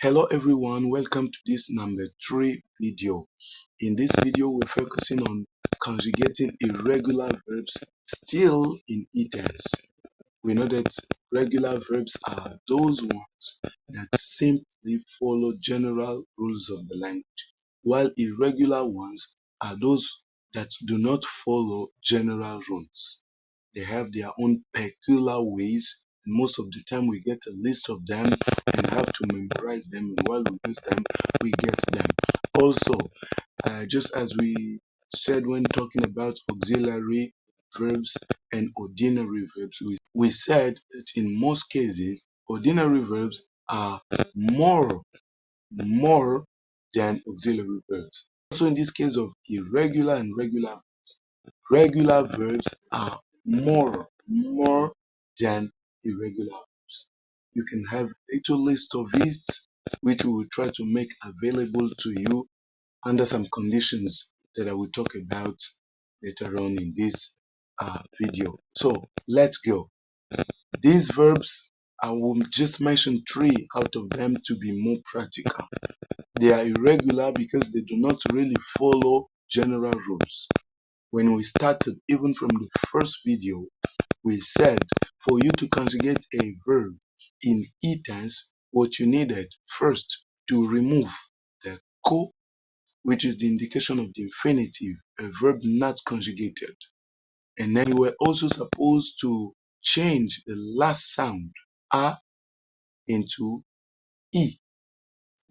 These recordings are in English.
Hello everyone, welcome to this number 3 video. In this video, we're focusing on conjugating irregular verbs still in E-tense. We know that regular verbs are those ones that simply follow general rules of the language, while irregular ones are those that do not follow general rules. They have their own peculiar ways, and most of the time we get a list of them and have to memorize them, and while we use them we get them. Also, just as we said when talking about auxiliary verbs and ordinary verbs, we said that in most cases ordinary verbs are more than auxiliary verbs. Also, in this case of irregular and regular verbs are more than irregular verbs. You can have a little list of it, which we will try to make available to you under some conditions that I will talk about later on in this video. So let's go. These verbs, I will just mention 3 out of them to be more practical. They are irregular because they do not really follow general rules. When we started, even from the first video, we said for you to conjugate a verb in E-tense, what you needed first to remove the ko, which is the indication of the infinitive, a verb not conjugated. And then you were also supposed to change the last sound, a, into e.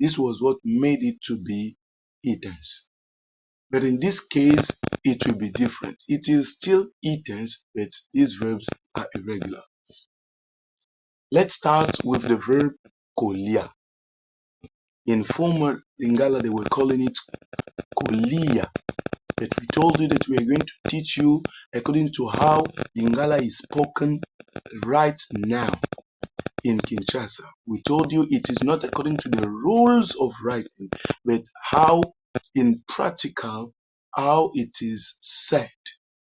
This was what made it to be E-tense. But in this case, it will be different. It is still E-tense, but these verbs are irregular. Let's start with the verb kolia. In former Lingala, they were calling it kolia. But we told you that we are going to teach you according to how Lingala is spoken right now in Kinshasa. We told you it is not according to the rules of writing, but how in practical, how it is said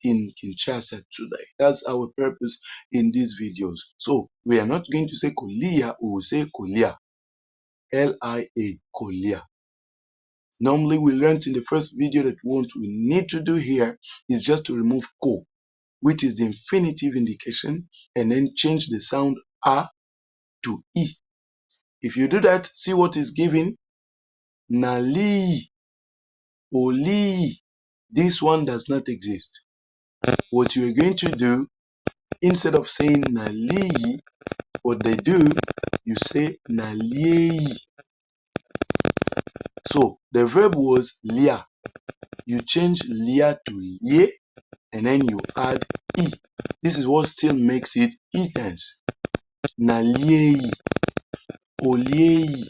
in Kinshasa today. That's our purpose in these videos. So we are not going to say kolia, we will say kolia. L-I-A, kolia. Normally we learned in the first video that what we need to do here is just to remove ko, which is the infinitive indication, and then change the sound a to e. If you do that, see what is given. Nali, oli. This one does not exist. What you are going to do, instead of saying nali, what they do, you say naliei. So the verb was lia. You change lia to lie, and then you add e. This is what still makes it E-tense. Naliei, oliei,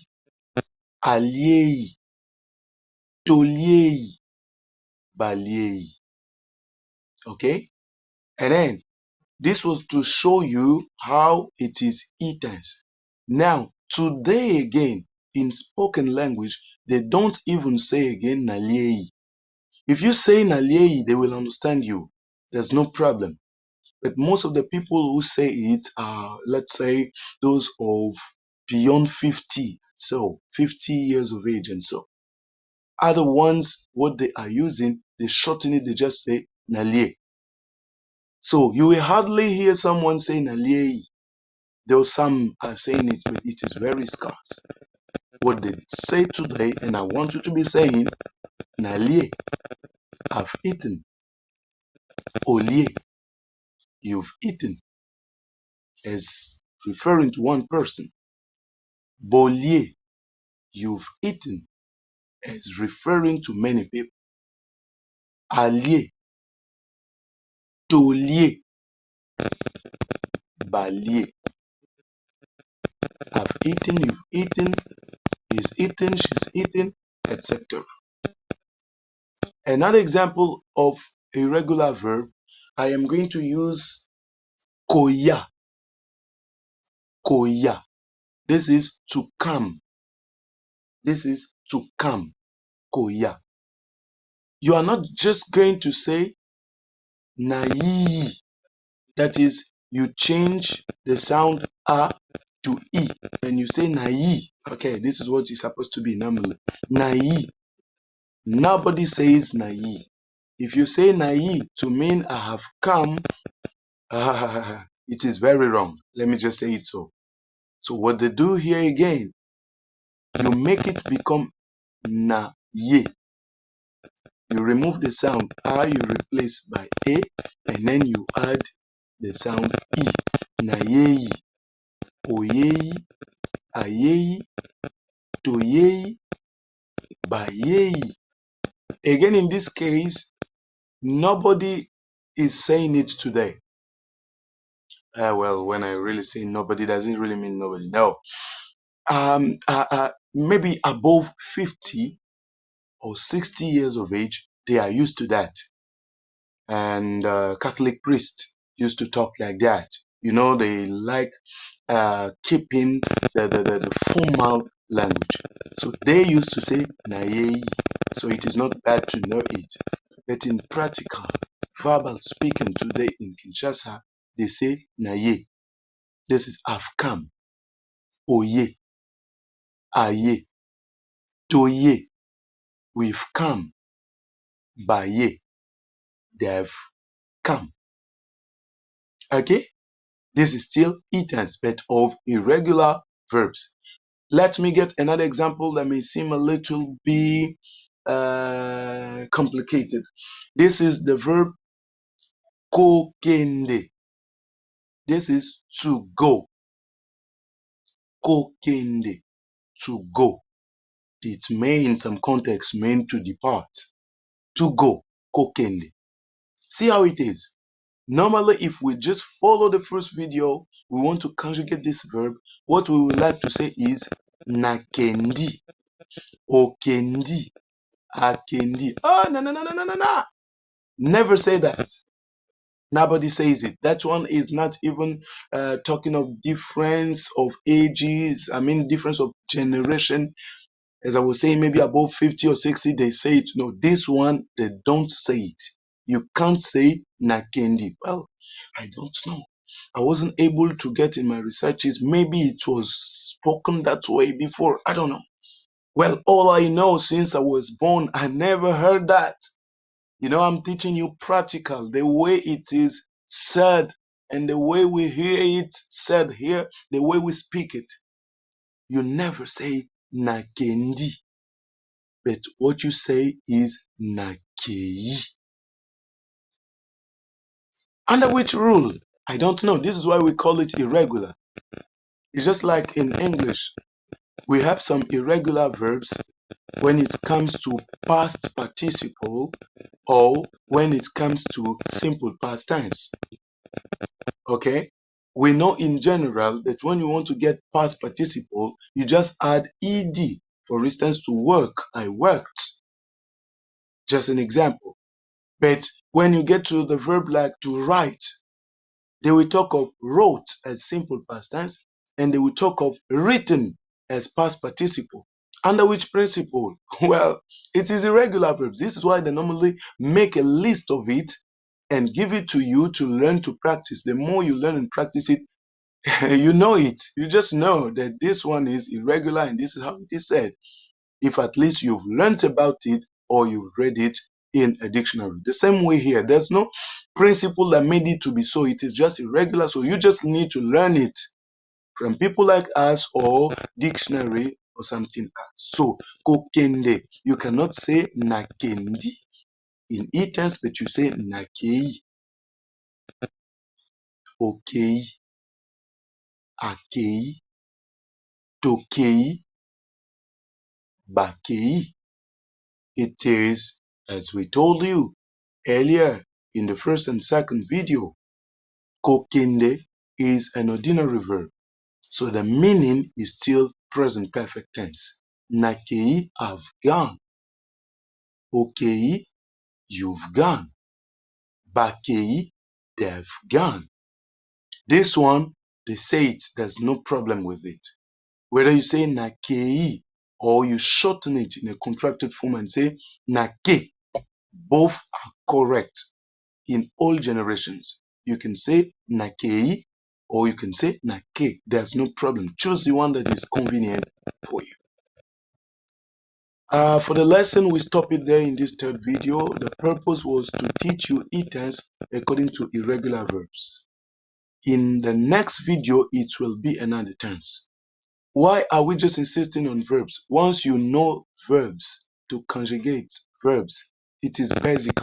aliei, toliei, baliei. Okay? And then this was to show you how it is E-tense. Now, today again, in spoken language, they don't even say again naliei. If you say naliei, they will understand you. There's no problem. But most of the people who say it are, let's say, those of beyond 50, so 50 years of age and so. Other ones, what they are using, they shorten it, they just say nalie. So you will hardly hear someone say nalie, though some are saying it, but it is very scarce. What they say today, and I want you to be saying, nalie, I've eaten. Olie, you've eaten, as referring to one person. Bolie, you've eaten, as referring to many people. Allier, taulier, balier. I've eaten, you've eaten, he's eaten, she's eaten, etc. Another example of a regular verb, I am going to use koya. Koya. This is to come. This is to come. Koya. You are not just going to say nai. That is, you change the sound a to e and you say nai. Okay, this is what it's supposed to be normally. Nai. Nobody says nai. If you say nai to mean I have come, it is very wrong. Let me just say it so. So what they do here again, you make it become na ye. You remove the sound I, you replace by a, and then you add the sound e. Na ye, oye, aye, toye, baye. Again, in this case, nobody is saying it today. Well, when I really say nobody, doesn't really mean nobody. No. Maybe above 50 or 60 years of age, they are used to that. And Catholic priests used to talk like that. You know, they like keeping the formal language. So they used to say naye. So it is not bad to know it. But in practical, verbal speaking today in Kinshasa, they say naye. This is I've come. Oye, aye, toye. We've come. Baye, they've come. Okay? This is still tense, but of irregular verbs. Let me get another example that may seem a little bit complicated. This is the verb kokende. This is to go. Kokende, to go. It may in some context mean to depart. To go, kokende. See how it is. Normally, if we just follow the first video, we want to conjugate this verb. What we would like to say is nakendi, okendi, akendi. Oh, no, no, no, no, no, no, no. Never say that. Nobody says it. That one is not even talking of difference of ages. I mean, difference of generation. As I was saying, maybe above 50 or 60, they say it. No, this one, they don't say it. You can't say nakendi. Well, I don't know. I wasn't able to get in my researches. Maybe it was spoken that way before. I don't know. Well, all I know since I was born, I never heard that. You know, I'm teaching you practical, the way it is said and the way we hear it said here, the way we speak it. You never say nakendi, but what you say is nakei. Under which rule? I don't know. This is why we call it irregular. It's just like in English. We have some irregular verbs when it comes to past participle or when it comes to simple past tense. Okay? We know in general that when you want to get past participle, you just add ed. For instance, to work, I worked. Just an example. But when you get to the verb like to write, they will talk of wrote as simple past tense, and they will talk of written as past participle. Under which principle? Well, it is irregular verbs. This is why they normally make a list of it and give it to you to learn to practice. The more you learn and practice it, you know it. You just know that this one is irregular and this is how it is said. If at least you've learned about it or you've read it in a dictionary. The same way here, there's no principle that made it to be so. It is just irregular. So you just need to learn it from people like us or dictionary or something else. So, kokende, you cannot say nakendi in e tense, but you say nakei, okei, akei, tokei, bakei. It is, as we told you earlier in the first and second video, kokende is an ordinary verb. So the meaning is still present perfect tense. Nakei, I've gone. Okei, you've gone. Bakei, they've gone. This one, they say it, there's no problem with it. Whether you say nakei or you shorten it in a contracted form and say nake, both are correct in all generations. You can say nakei or you can say nake. There's no problem. Choose the one that is convenient for you. For the lesson, we stop it there in this third video. The purpose was to teach you e-tense according to irregular verbs. In the next video, it will be another tense. Why are we just insisting on verbs? Once you know verbs, to conjugate verbs, it is basic.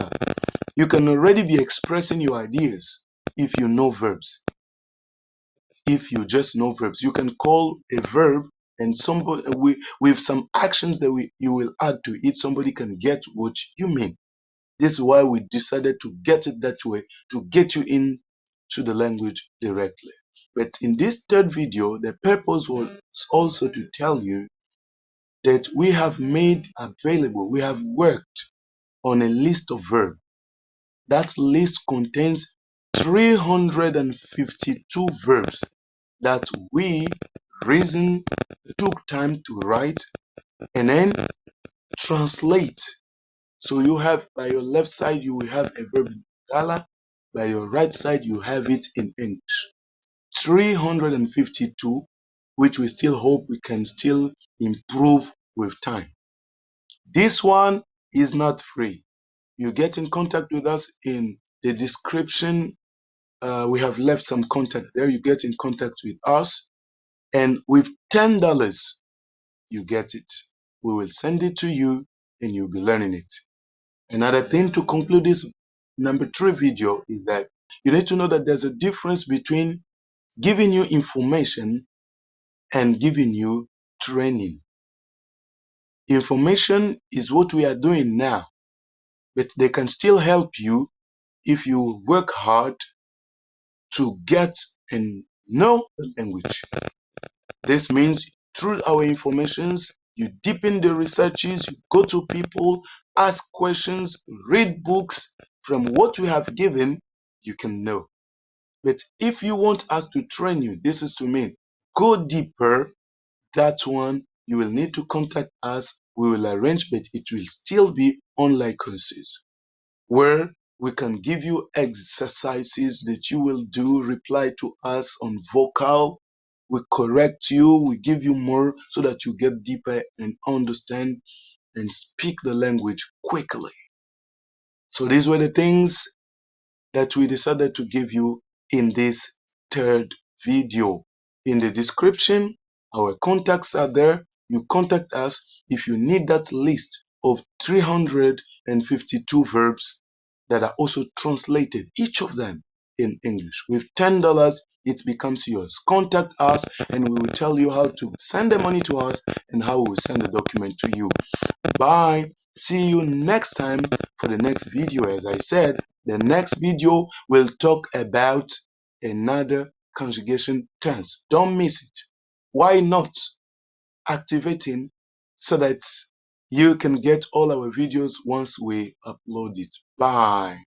You can already be expressing your ideas if you know verbs. If you just know verbs, you can call a verb and somebody with some actions that you will add to it, somebody can get what you mean. This is why we decided to get it that way, to get you into the language directly. But in this third video, the purpose was also to tell you that we have made available, we have worked on a list of verbs. That list contains 352 verbs that we reason took time to write and then translate. So you have, by your left side, you will have a verb in Lingala. By your right side, you have it in English. 352, which we still hope we can still improve with time. This one is not free. You get in contact with us in the description. We have left some contact there. You get in contact with us, and with $10, you get it. We will send it to you, and you'll be learning it. Another thing to conclude this number 3 video is that you need to know that there's a difference between giving you information and giving you training. Information is what we are doing now, but they can still help you if you work hard to get and know the language. This means through our informations, you deepen the researches, you go to people, ask questions, read books. From what we have given, you can know. But if you want us to train you, this is to mean go deeper. That one, you will need to contact us. We will arrange, but it will still be online courses where we can give you exercises that you will do, reply to us on vocal. We correct you, we give you more so that you get deeper and understand and speak the language quickly. So these were the things that we decided to give you in this third video. In the description, our contacts are there. You contact us if you need that list of 352 verbs that are also translated, each of them in English. With $10, it becomes yours. Contact us and we will tell you how to send the money to us and how we will send the document to you. Bye. See you next time for the next video. As I said, the next video will talk about another conjugation tense. Don't miss it. Why not activating so that you can get all our videos once we upload it? Bye.